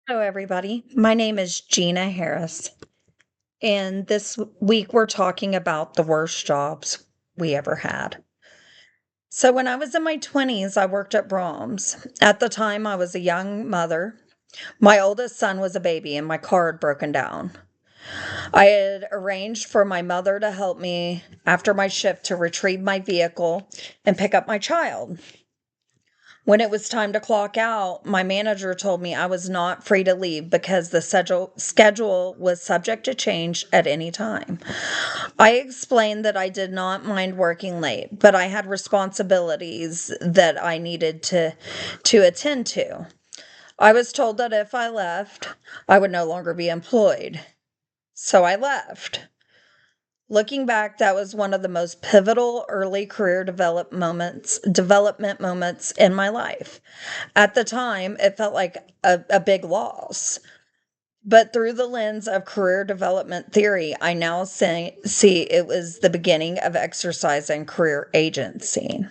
Hello, everybody. My name is Gina Harris, and this week we're talking about the worst jobs we ever had. So, when I was in my 20s, I worked at Brahms. At the time, I was a young mother. My oldest son was a baby, and my car had broken down. I had arranged for my mother to help me after my shift to retrieve my vehicle and pick up my child. When it was time to clock out, my manager told me I was not free to leave because the schedule was subject to change at any time. I explained that I did not mind working late, but I had responsibilities that I needed to attend to. I was told that if I left, I would no longer be employed. So I left. Looking back, that was one of the most pivotal early career development moments in my life. At the time, it felt like a big loss. But through the lens of career development theory, I now see it was the beginning of exercising career agency.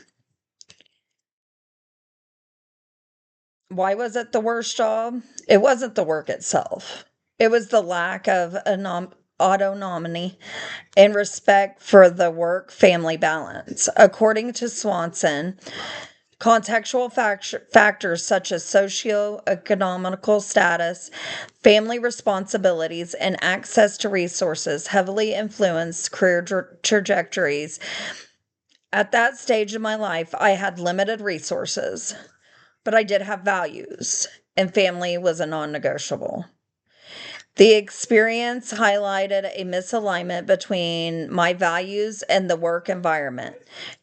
Why was it the worst job? It wasn't the work itself. It was the lack of autonomy and respect for the work family balance. According to Swanson, contextual factors such as socioeconomical status, family responsibilities, and access to resources heavily influence career trajectories. At that stage of my life, I had limited resources, but I did have values, and family was a non negotiable. The experience highlighted a misalignment between my values and the work environment.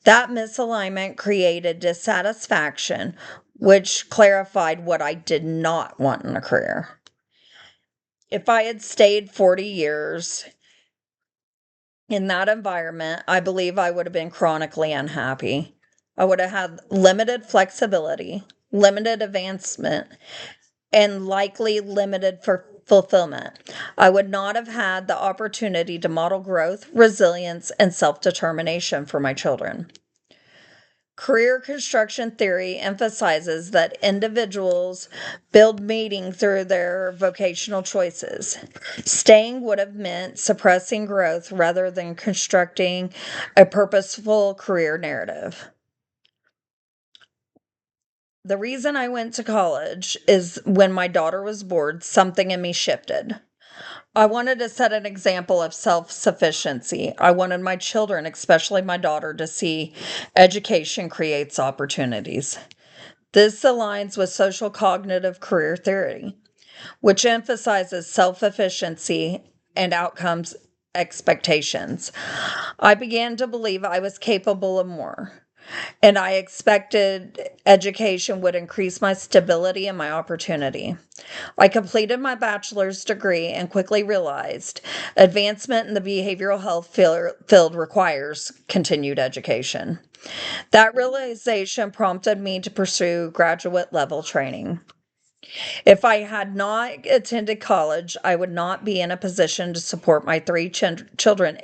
That misalignment created dissatisfaction, which clarified what I did not want in a career. If I had stayed 40 years in that environment, I believe I would have been chronically unhappy. I would have had limited flexibility, limited advancement, and likely limited for fulfillment. I would not have had the opportunity to model growth, resilience, and self determination for my children. Career construction theory emphasizes that individuals build meaning through their vocational choices. Staying would have meant suppressing growth rather than constructing a purposeful career narrative. The reason I went to college is when my daughter was bored, something in me shifted. I wanted to set an example of self sufficiency. I wanted my children, especially my daughter, to see education creates opportunities. This aligns with social cognitive career theory, which emphasizes self efficiency and outcomes expectations. I began to believe I was capable of more, and I expected education would increase my stability and my opportunity. I completed my bachelor's degree and quickly realized advancement in the behavioral health field requires continued education. That realization prompted me to pursue graduate level training. If I had not attended college, I would not be in a position to support my three children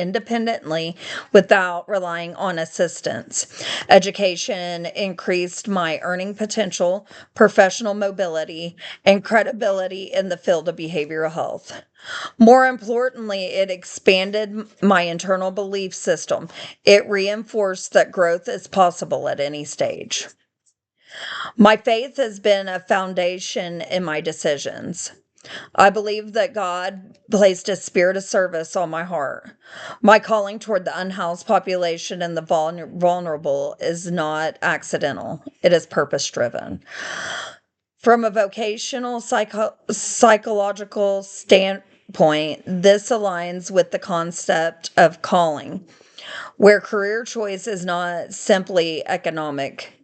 independently without relying on assistance. Education increased my earning potential, professional mobility, and credibility in the field of behavioral health. More importantly, it expanded my internal belief system. It reinforced that growth is possible at any stage. My faith has been a foundation in my decisions. I believe that God placed a spirit of service on my heart. My calling toward the unhoused population and the vulnerable is not accidental, it is purpose driven. From a vocational psychological standpoint, this aligns with the concept of calling, where career choice is not simply economic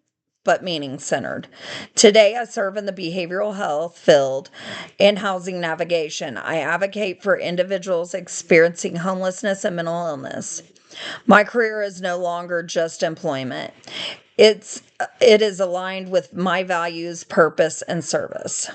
but meaning centered. Today, I serve in the behavioral health field and housing navigation. I advocate for individuals experiencing homelessness and mental illness. My career is no longer just employment. It is aligned with my values, purpose, and service.